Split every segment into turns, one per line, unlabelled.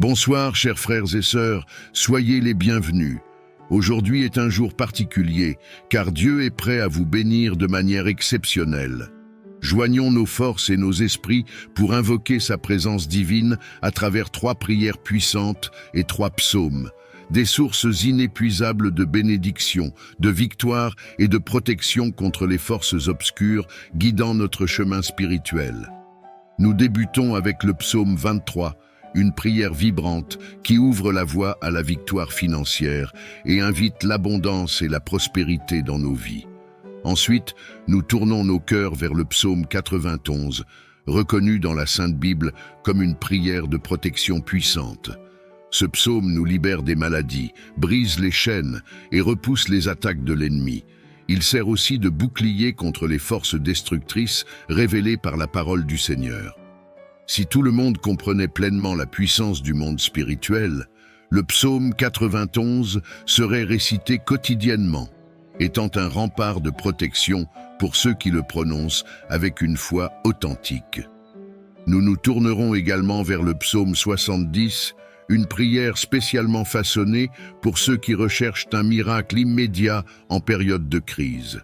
Bonsoir, chers frères et sœurs, soyez les bienvenus. Aujourd'hui est un jour particulier, car Dieu est prêt à vous bénir de manière exceptionnelle. Joignons nos forces et nos esprits pour invoquer sa présence divine à travers 3 prières puissantes et 3 psaumes, des sources inépuisables de bénédiction, de victoire et de protection contre les forces obscures guidant notre chemin spirituel. Nous débutons avec le psaume 23, une prière vibrante qui ouvre la voie à la victoire financière et invite l'abondance et la prospérité dans nos vies. Ensuite, nous tournons nos cœurs vers le psaume 91, reconnu dans la Sainte Bible comme une prière de protection puissante. Ce psaume nous libère des maladies, brise les chaînes et repousse les attaques de l'ennemi. Il sert aussi de bouclier contre les forces destructrices révélées par la parole du Seigneur. Si tout le monde comprenait pleinement la puissance du monde spirituel, le psaume 91 serait récité quotidiennement, étant un rempart de protection pour ceux qui le prononcent avec une foi authentique. Nous nous tournerons également vers le psaume 70, une prière spécialement façonnée pour ceux qui recherchent un miracle immédiat en période de crise.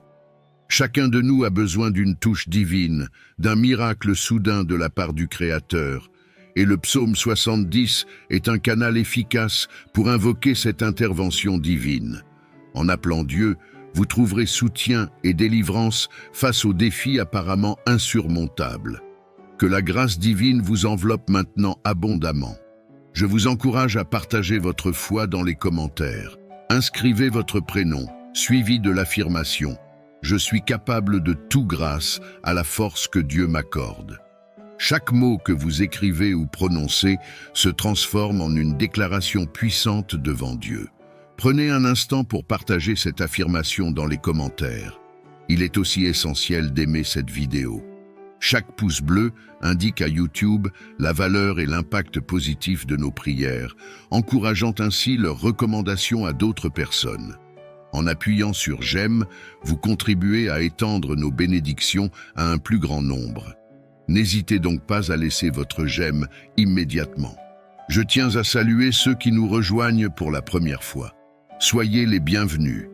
Chacun de nous a besoin d'une touche divine, d'un miracle soudain de la part du Créateur. Et le psaume 70 est un canal efficace pour invoquer cette intervention divine. En appelant Dieu, vous trouverez soutien et délivrance face aux défis apparemment insurmontables. Que la grâce divine vous enveloppe maintenant abondamment. Je vous encourage à partager votre foi dans les commentaires. Inscrivez votre prénom, suivi de l'affirmation « Je suis capable de tout grâce à la force que Dieu m'accorde ». Chaque mot que vous écrivez ou prononcez se transforme en une déclaration puissante devant Dieu. Prenez un instant pour partager cette affirmation dans les commentaires. Il est aussi essentiel d'aimer cette vidéo. Chaque pouce bleu indique à YouTube la valeur et l'impact positif de nos prières, encourageant ainsi leur recommandation à d'autres personnes. En appuyant sur « J'aime », vous contribuez à étendre nos bénédictions à un plus grand nombre. N'hésitez donc pas à laisser votre « J'aime » immédiatement. Je tiens à saluer ceux qui nous rejoignent pour la première fois. Soyez les bienvenus.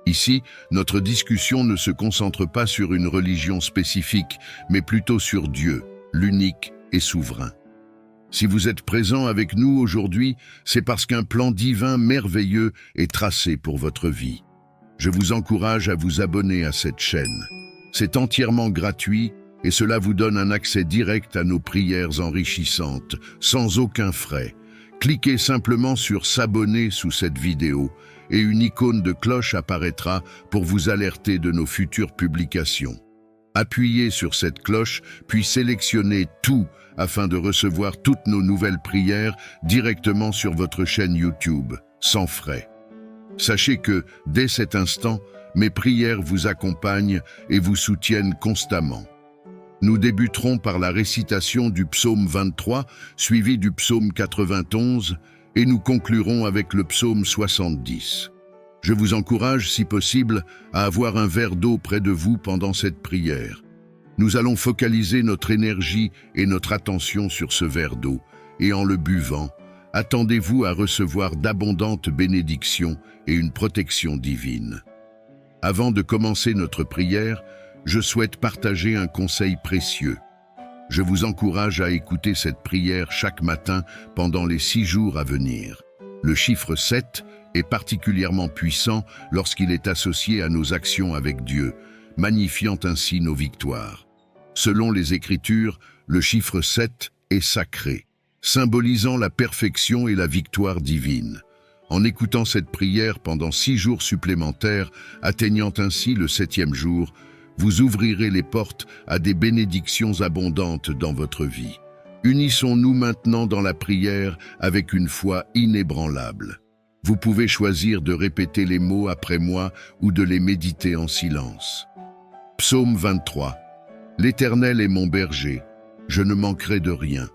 Ici, notre discussion ne se concentre pas sur une religion spécifique, mais plutôt sur Dieu, l'unique et souverain. Si vous êtes présent avec nous aujourd'hui, c'est parce qu'un plan divin merveilleux est tracé pour votre vie. Je vous encourage à vous abonner à cette chaîne. C'est entièrement gratuit et cela vous donne un accès direct à nos prières enrichissantes, sans aucun frais. Cliquez simplement sur « S'abonner » sous cette vidéo et une icône de cloche apparaîtra pour vous alerter de nos futures publications. Appuyez sur cette cloche, puis sélectionnez « Tout » afin de recevoir toutes nos nouvelles prières directement sur votre chaîne YouTube, sans frais. Sachez que, dès cet instant, mes prières vous accompagnent et vous soutiennent constamment. Nous débuterons par la récitation du psaume 23, suivi du psaume 91, et nous conclurons avec le psaume 70. Je vous encourage, si possible, à avoir un verre d'eau près de vous pendant cette prière. Nous allons focaliser notre énergie et notre attention sur ce verre d'eau, et en le buvant, attendez-vous à recevoir d'abondantes bénédictions et une protection divine. Avant de commencer notre prière, je souhaite partager un conseil précieux. Je vous encourage à écouter cette prière chaque matin pendant les 6 jours à venir. Le chiffre 7 est particulièrement puissant lorsqu'il est associé à nos actions avec Dieu, magnifiant ainsi nos victoires. Selon les Écritures, le chiffre 7 est sacré, symbolisant la perfection et la victoire divine. En écoutant cette prière pendant 6 jours supplémentaires, atteignant ainsi le 7e jour, vous ouvrirez les portes à des bénédictions abondantes dans votre vie. Unissons-nous maintenant dans la prière avec une foi inébranlable. Vous pouvez choisir de répéter les mots après moi ou de les méditer en silence. Psaume 23. L'Éternel est mon berger, je ne manquerai de rien.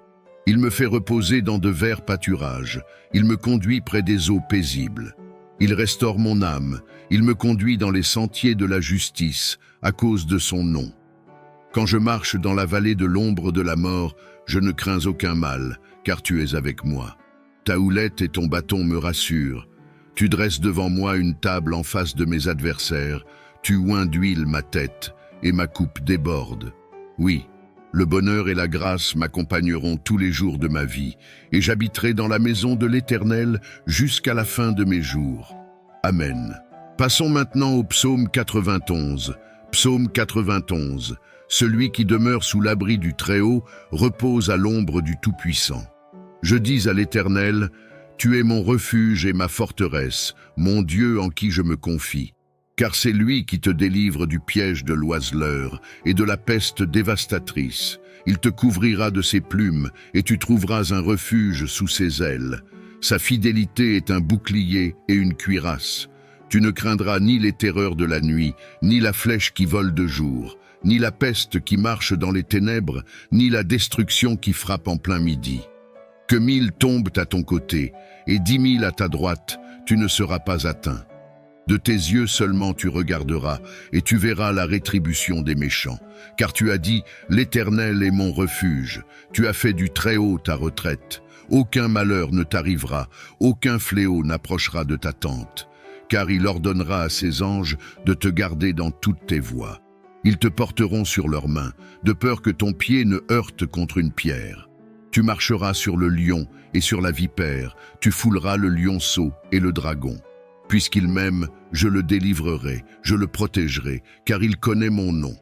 Il me fait reposer dans de verts pâturages, il me conduit près des eaux paisibles. Il restaure mon âme, il me conduit dans les sentiers de la justice, à cause de son nom. Quand je marche dans la vallée de l'ombre de la mort, je ne crains aucun mal, car tu es avec moi. Ta houlette et ton bâton me rassurent. Tu dresses devant moi une table en face de mes adversaires. Tu oins d'huile ma tête et ma coupe déborde. Oui, le bonheur et la grâce m'accompagneront tous les jours de ma vie, et j'habiterai dans la maison de l'Éternel jusqu'à la fin de mes jours. Amen. Passons maintenant au psaume 91. Psaume 91. Celui qui demeure sous l'abri du Très-Haut repose à l'ombre du Tout-Puissant. Je dis à l'Éternel, tu es mon refuge et ma forteresse, mon Dieu en qui je me confie. Car c'est lui qui te délivre du piège de l'oiseleur et de la peste dévastatrice. Il te couvrira de ses plumes et tu trouveras un refuge sous ses ailes. Sa fidélité est un bouclier et une cuirasse. Tu ne craindras ni les terreurs de la nuit, ni la flèche qui vole de jour, ni la peste qui marche dans les ténèbres, ni la destruction qui frappe en plein midi. Que 1000 tombent à ton côté et 10 000 à ta droite, tu ne seras pas atteint. De tes yeux seulement tu regarderas, et tu verras la rétribution des méchants. Car tu as dit, l'Éternel est mon refuge. Tu as fait du Très-Haut ta retraite. Aucun malheur ne t'arrivera, aucun fléau n'approchera de ta tente. Car il ordonnera à ses anges de te garder dans toutes tes voies. Ils te porteront sur leurs mains, de peur que ton pied ne heurte contre une pierre. Tu marcheras sur le lion et sur la vipère, tu fouleras le lionceau et le dragon. Puisqu'il m'aime, je le délivrerai, je le protégerai, car il connaît mon nom.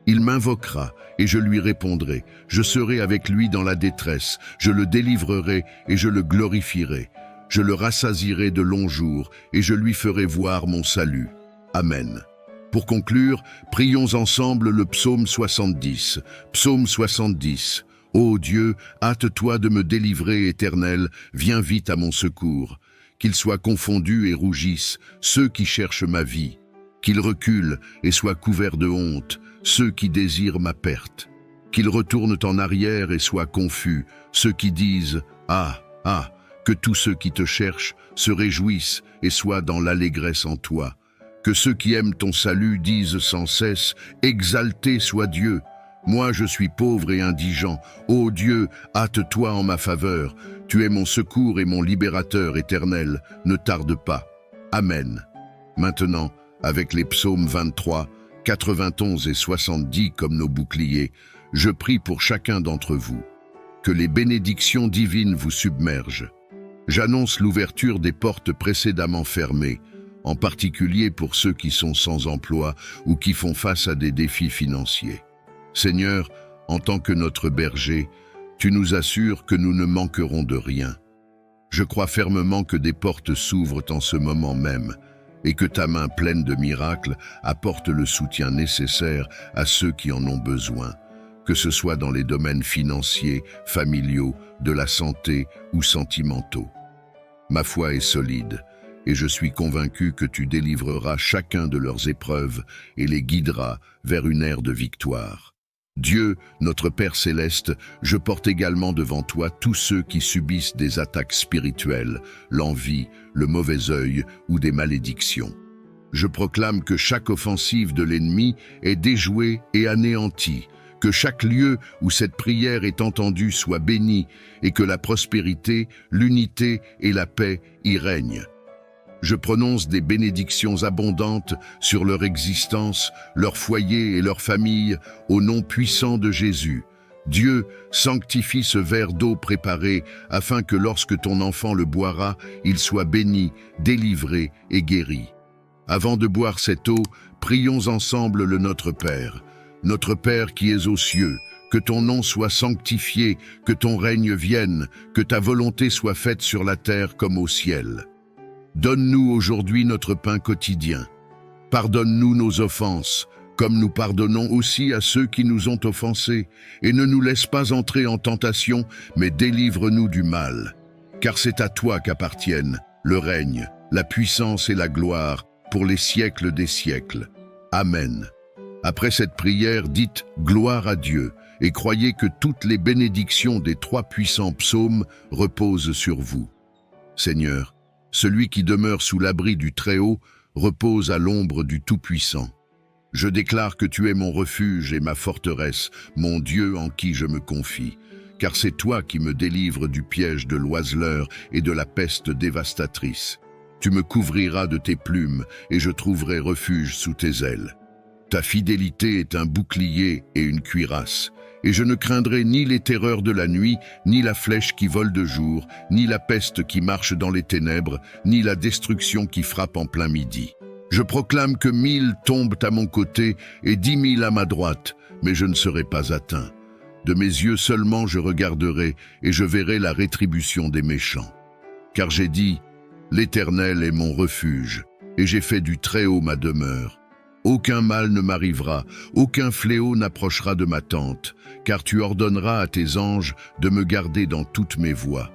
Il m'invoquera, et je lui répondrai. Je serai avec lui dans la détresse, je le délivrerai et je le glorifierai. Je le rassasierai de longs jours, et je lui ferai voir mon salut. Amen. Pour conclure, prions ensemble le psaume 70. Psaume 70. Ô Dieu, hâte-toi de me délivrer, Éternel, viens vite à mon secours. Qu'ils soient confondus et rougissent ceux qui cherchent ma vie, qu'ils reculent et soient couverts de honte ceux qui désirent ma perte, qu'ils retournent en arrière et soient confus ceux qui disent « Ah, ah !» que tous ceux qui te cherchent se réjouissent et soient dans l'allégresse en toi, que ceux qui aiment ton salut disent sans cesse « Exalté soit Dieu !» Moi je suis pauvre et indigent, ô Dieu, hâte-toi en ma faveur, tu es mon secours et mon libérateur éternel, ne tarde pas. Amen. Maintenant, avec les psaumes 23, 91 et 70 comme nos boucliers, je prie pour chacun d'entre vous. Que les bénédictions divines vous submergent. J'annonce l'ouverture des portes précédemment fermées, en particulier pour ceux qui sont sans emploi ou qui font face à des défis financiers. Seigneur, en tant que notre berger, tu nous assures que nous ne manquerons de rien. Je crois fermement que des portes s'ouvrent en ce moment même et que ta main pleine de miracles apporte le soutien nécessaire à ceux qui en ont besoin, que ce soit dans les domaines financiers, familiaux, de la santé ou sentimentaux. Ma foi est solide et je suis convaincu que tu délivreras chacun de leurs épreuves et les guideras vers une ère de victoire. Dieu, notre Père céleste, je porte également devant toi tous ceux qui subissent des attaques spirituelles, l'envie, le mauvais œil ou des malédictions. Je proclame que chaque offensive de l'ennemi est déjouée et anéantie, que chaque lieu où cette prière est entendue soit béni et que la prospérité, l'unité et la paix y règnent. Je prononce des bénédictions abondantes sur leur existence, leur foyer et leur famille, au nom puissant de Jésus. Dieu, sanctifie ce verre d'eau préparé, afin que lorsque ton enfant le boira, il soit béni, délivré et guéri. Avant de boire cette eau, prions ensemble le Notre Père. Notre Père qui es aux cieux, que ton nom soit sanctifié, que ton règne vienne, que ta volonté soit faite sur la terre comme au ciel. Donne-nous aujourd'hui notre pain quotidien. Pardonne-nous nos offenses, comme nous pardonnons aussi à ceux qui nous ont offensés, et ne nous laisse pas entrer en tentation, mais délivre-nous du mal. Car c'est à toi qu'appartiennent le règne, la puissance et la gloire, pour les siècles des siècles. Amen. Après cette prière, dites « Gloire à Dieu » et croyez que toutes les bénédictions des 3 puissants psaumes reposent sur vous. Seigneur, celui qui demeure sous l'abri du Très-Haut repose à l'ombre du Tout-Puissant. Je déclare que tu es mon refuge et ma forteresse, mon Dieu en qui je me confie. car c'est toi qui me délivres du piège de l'oiseleur et de la peste dévastatrice. Tu me couvriras de tes plumes, et je trouverai refuge sous tes ailes. Ta fidélité est un bouclier et une cuirasse, et je ne craindrai ni les terreurs de la nuit, ni la flèche qui vole de jour, ni la peste qui marche dans les ténèbres, ni la destruction qui frappe en plein midi. Je proclame que 1000 tombent à mon côté et 10 000 à ma droite, mais je ne serai pas atteint. De mes yeux seulement je regarderai, et je verrai la rétribution des méchants. Car j'ai dit, l'Éternel est mon refuge, et j'ai fait du Très-Haut ma demeure. Aucun mal ne m'arrivera, aucun fléau n'approchera de ma tente, car tu ordonneras à tes anges de me garder dans toutes mes voies.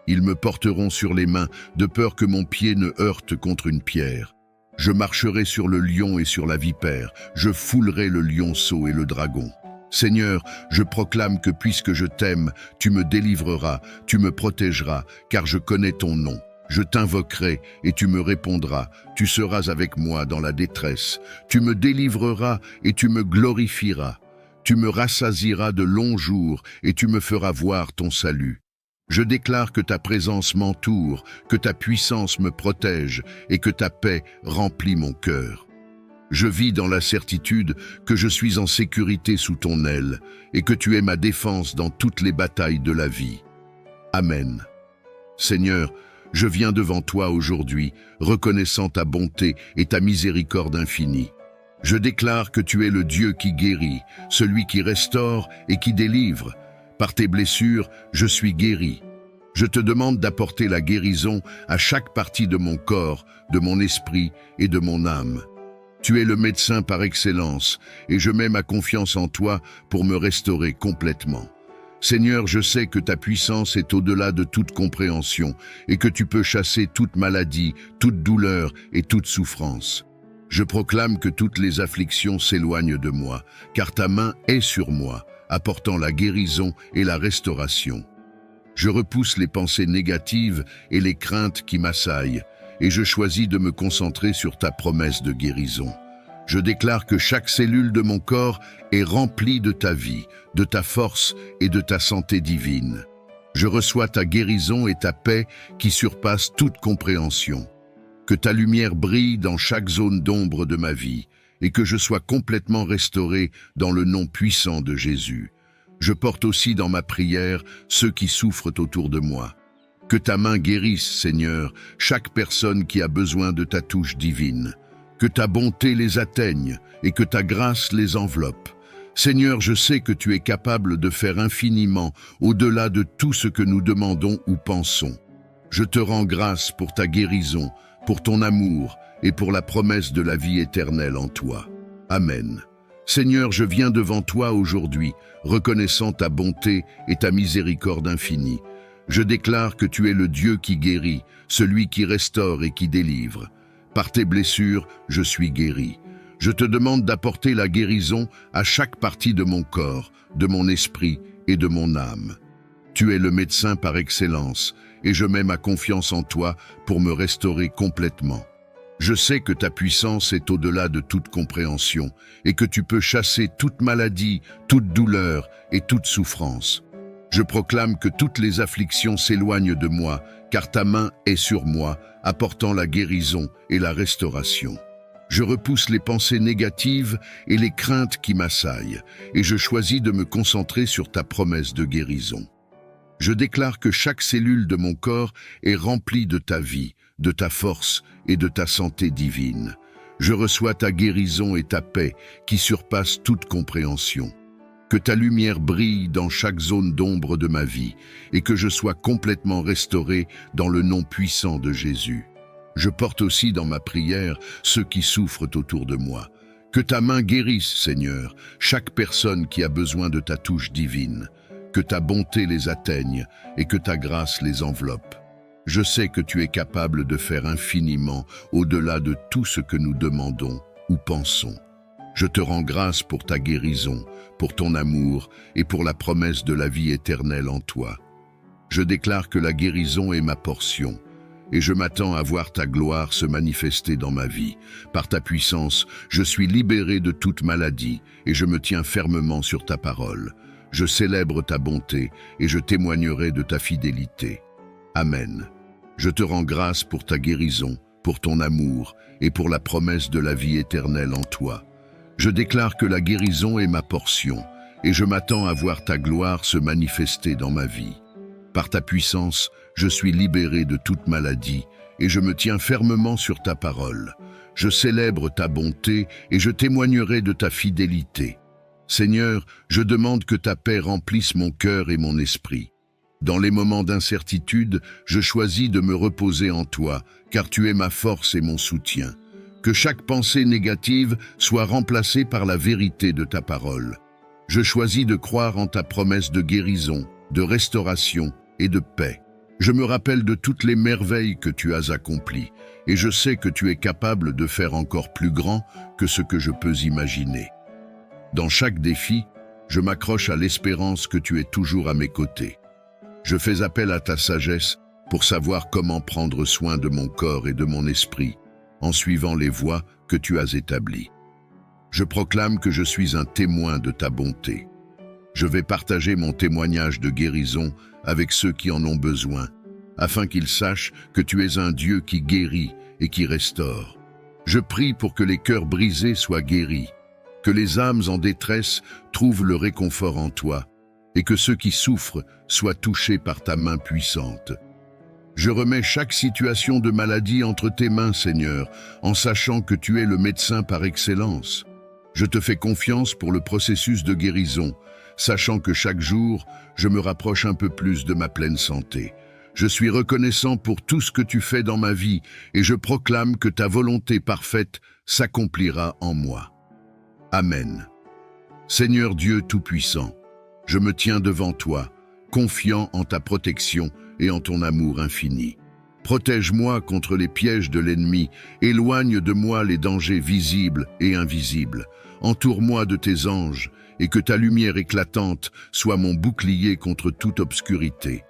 Ils me porteront sur les mains, de peur que mon pied ne heurte contre une pierre. Je marcherai sur le lion et sur la vipère, je foulerai le lionceau et le dragon. Seigneur, je proclame que puisque je t'aime, tu me délivreras, tu me protégeras, car je connais ton nom. Je t'invoquerai et tu me répondras, tu seras avec moi dans la détresse. Tu me délivreras et tu me glorifieras. Tu me rassasieras de longs jours et tu me feras voir ton salut. Je déclare que ta présence m'entoure, que ta puissance me protège et que ta paix remplit mon cœur. Je vis dans la certitude que je suis en sécurité sous ton aile et que tu es ma défense dans toutes les batailles de la vie. Amen. Seigneur, je viens devant toi aujourd'hui, reconnaissant ta bonté et ta miséricorde infinie. Je déclare que tu es le Dieu qui guérit, celui qui restaure et qui délivre. Par tes blessures, je suis guéri. Je te demande d'apporter la guérison à chaque partie de mon corps, de mon esprit et de mon âme. Tu es le médecin par excellence, et je mets ma confiance en toi pour me restaurer complètement. Seigneur, je sais que ta puissance est au-delà de toute compréhension et que tu peux chasser toute maladie, toute douleur et toute souffrance. Je proclame que toutes les afflictions s'éloignent de moi, car ta main est sur moi, apportant la guérison et la restauration. Je repousse les pensées négatives et les craintes qui m'assaillent, et je choisis de me concentrer sur ta promesse de guérison. Je déclare que chaque cellule de mon corps est remplie de ta vie, de ta force et de ta santé divine. Je reçois ta guérison et ta paix qui surpassent toute compréhension. Que ta lumière brille dans chaque zone d'ombre de ma vie et que je sois complètement restauré dans le nom puissant de Jésus. Je porte aussi dans ma prière ceux qui souffrent autour de moi. Que ta main guérisse, Seigneur, chaque personne qui a besoin de ta touche divine. Que ta bonté les atteigne et que ta grâce les enveloppe. Seigneur, je sais que tu es capable de faire infiniment au-delà de tout ce que nous demandons ou pensons. Je te rends grâce pour ta guérison, pour ton amour et pour la promesse de la vie éternelle en toi. Amen. Seigneur, je viens devant toi aujourd'hui, reconnaissant ta bonté et ta miséricorde infinie. Je déclare que tu es le Dieu qui guérit, celui qui restaure et qui délivre. Par tes blessures, je suis guéri. Je te demande d'apporter la guérison à chaque partie de mon corps, de mon esprit et de mon âme. Tu es le médecin par excellence, et je mets ma confiance en toi pour me restaurer complètement. Je sais que ta puissance est au-delà de toute compréhension, et que tu peux chasser toute maladie, toute douleur et toute souffrance. Je proclame que toutes les afflictions s'éloignent de moi, car ta main est sur moi, apportant la guérison et la restauration. Je repousse les pensées négatives et les craintes qui m'assaillent, et je choisis de me concentrer sur ta promesse de guérison. Je déclare que chaque cellule de mon corps est remplie de ta vie, de ta force et de ta santé divine. Je reçois ta guérison et ta paix qui surpassent toute compréhension. Que ta lumière brille dans chaque zone d'ombre de ma vie et que je sois complètement restauré dans le nom puissant de Jésus. Je porte aussi dans ma prière ceux qui souffrent autour de moi. Que ta main guérisse, Seigneur, chaque personne qui a besoin de ta touche divine. Que ta bonté les atteigne et que ta grâce les enveloppe. Je sais que tu es capable de faire infiniment au-delà de tout ce que nous demandons ou pensons. Je te rends grâce pour ta guérison, pour ton amour et pour la promesse de la vie éternelle en toi. Je déclare que la guérison est ma portion, et je m'attends à voir ta gloire se manifester dans ma vie. Par ta puissance, je suis libéré de toute maladie, et je me tiens fermement sur ta parole. je célèbre ta bonté et je témoignerai de ta fidélité. Amen. Je te rends grâce pour ta guérison, pour ton amour et pour la promesse de la vie éternelle en toi. Je déclare que la guérison est ma portion et je m'attends à voir ta gloire se manifester dans ma vie. Par ta puissance, je suis libéré de toute maladie et je me tiens fermement sur ta parole. Je célèbre ta bonté et je témoignerai de ta fidélité. Seigneur, je demande que ta paix remplisse mon cœur et mon esprit. Dans les moments d'incertitude, je choisis de me reposer en toi, car tu es ma force et mon soutien. Que chaque pensée négative soit remplacée par la vérité de ta parole. Je choisis de croire en ta promesse de guérison, de restauration et de paix. Je me rappelle de toutes les merveilles que tu as accomplies, et je sais que tu es capable de faire encore plus grand que ce que je peux imaginer. Dans chaque défi, je m'accroche à l'espérance que tu es toujours à mes côtés. Je fais appel à ta sagesse pour savoir comment prendre soin de mon corps et de mon esprit, en suivant les voies que tu as établies. Je proclame que je suis un témoin de ta bonté. Je vais partager mon témoignage de guérison avec ceux qui en ont besoin, afin qu'ils sachent que tu es un Dieu qui guérit et qui restaure. Je prie pour que les cœurs brisés soient guéris, que les âmes en détresse trouvent le réconfort en toi, et que ceux qui souffrent soient touchés par ta main puissante. Je remets chaque situation de maladie entre tes mains, Seigneur, en sachant que tu es le médecin par excellence. Je te fais confiance pour le processus de guérison, sachant que chaque jour, je me rapproche un peu plus de ma pleine santé. Je suis reconnaissant pour tout ce que tu fais dans ma vie et je proclame que ta volonté parfaite s'accomplira en moi. Amen. Seigneur Dieu Tout-Puissant, je me tiens devant toi, confiant en ta protection et en ton amour infini. Protège-moi contre les pièges de l'ennemi, éloigne de moi les dangers visibles et invisibles. Entoure-moi de tes anges et que ta lumière éclatante soit mon bouclier contre toute obscurité.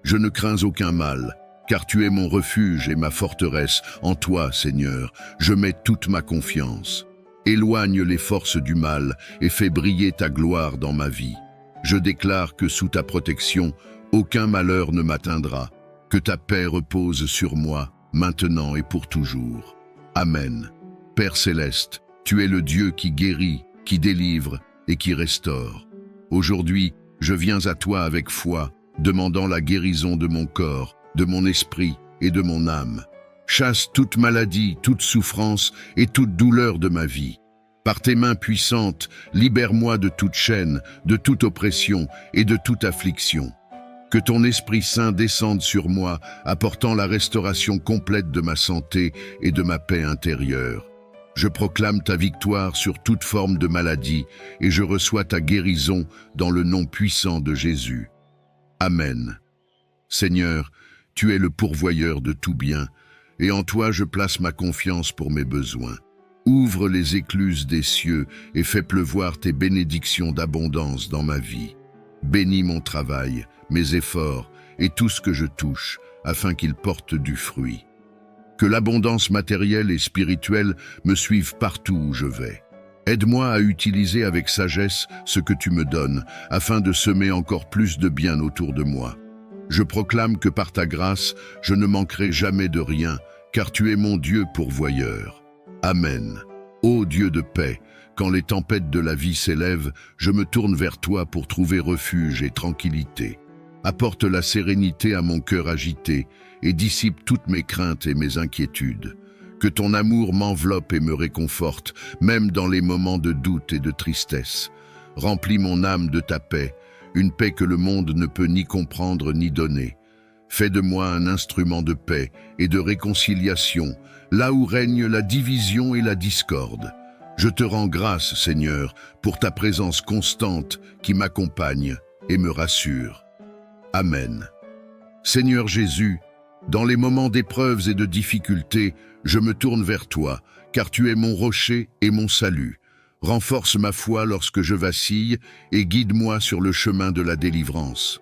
Je ne crains aucun mal, car tu es mon refuge et ma forteresse. En toi, Seigneur, je mets toute ma confiance. Éloigne les forces du mal et fais briller ta gloire dans ma vie. Je déclare que sous ta protection, aucun malheur ne m'atteindra, que ta paix repose sur moi, maintenant et pour toujours. Amen. Père céleste, tu es le Dieu qui guérit, qui délivre et qui restaure. Aujourd'hui, je viens à toi avec foi, demandant la guérison de mon corps, de mon esprit et de mon âme. Chasse toute maladie, toute souffrance et toute douleur de ma vie. Par tes mains puissantes, libère-moi de toute chaîne, de toute oppression et de toute affliction. Que ton Esprit Saint descende sur moi, apportant la restauration complète de ma santé et de ma paix intérieure. Je proclame ta victoire sur toute forme de maladie et je reçois ta guérison dans le nom puissant de Jésus. Amen. Seigneur, tu es le pourvoyeur de tout bien, et en toi je place ma confiance pour mes besoins. Ouvre les écluses des cieux et fais pleuvoir tes bénédictions d'abondance dans ma vie. Bénis mon travail, mes efforts et tout ce que je touche, afin qu'ils portent du fruit. Que l'abondance matérielle et spirituelle me suive partout où je vais. Aide-moi à utiliser avec sagesse ce que tu me donnes, afin de semer encore plus de bien autour de moi. Je proclame que par ta grâce, je ne manquerai jamais de rien, car tu es mon Dieu pourvoyeur. Amen. Ô Dieu de paix, quand les tempêtes de la vie s'élèvent, je me tourne vers toi pour trouver refuge et tranquillité. Apporte la sérénité à mon cœur agité et dissipe toutes mes craintes et mes inquiétudes. Que ton amour m'enveloppe et me réconforte, même dans les moments de doute et de tristesse. Remplis mon âme de ta paix, une paix que le monde ne peut ni comprendre ni donner. Fais de moi un instrument de paix et de réconciliation, là où règne la division et la discorde. Je te rends grâce, Seigneur, pour ta présence constante qui m'accompagne et me rassure. Amen. Seigneur Jésus, dans les moments d'épreuves et de difficultés, je me tourne vers toi, car tu es mon rocher et mon salut. Renforce ma foi lorsque je vacille et guide-moi sur le chemin de la délivrance.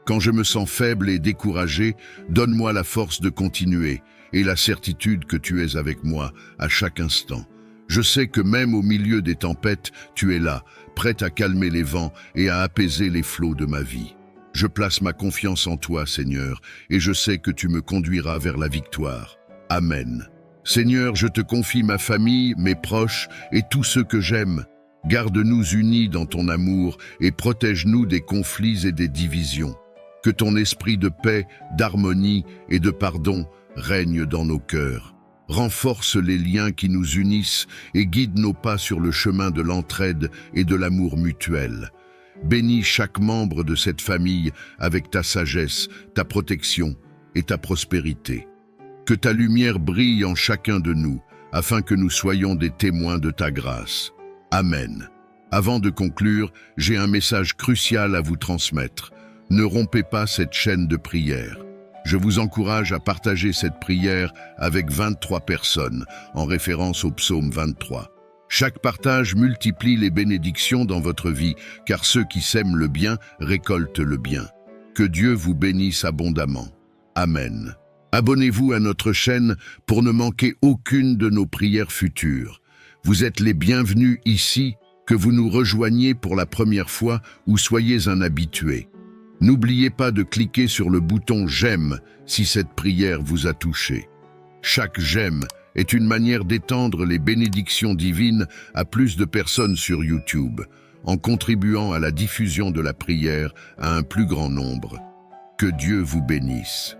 Quand je me sens faible et découragé, donne-moi la force de continuer et la certitude que tu es avec moi à chaque instant. Je sais que même au milieu des tempêtes, tu es là, prête à calmer les vents et à apaiser les flots de ma vie. Je place ma confiance en toi, Seigneur, et je sais que tu me conduiras vers la victoire. Amen. Seigneur, je te confie ma famille, mes proches et tous ceux que j'aime. Garde-nous unis dans ton amour et protège-nous des conflits et des divisions. Que ton esprit de paix, d'harmonie et de pardon règne dans nos cœurs. Renforce les liens qui nous unissent et guide nos pas sur le chemin de l'entraide et de l'amour mutuel. Bénis chaque membre de cette famille avec ta sagesse, ta protection et ta prospérité. Que ta lumière brille en chacun de nous, afin que nous soyons des témoins de ta grâce. Amen. Avant de conclure, j'ai un message crucial à vous transmettre. Ne rompez pas cette chaîne de prière. Je vous encourage à partager cette prière avec 23 personnes, en référence au psaume 23. Chaque partage multiplie les bénédictions dans votre vie, car ceux qui sèment le bien récoltent le bien. Que Dieu vous bénisse abondamment. Amen. Abonnez-vous à notre chaîne pour ne manquer aucune de nos prières futures. Vous êtes les bienvenus ici, que vous nous rejoigniez pour la première fois ou soyez un habitué. N'oubliez pas de cliquer sur le bouton « J'aime » si cette prière vous a touché. Chaque « J'aime » est une manière d'étendre les bénédictions divines à plus de personnes sur YouTube, en contribuant à la diffusion de la prière à un plus grand nombre. Que Dieu vous bénisse.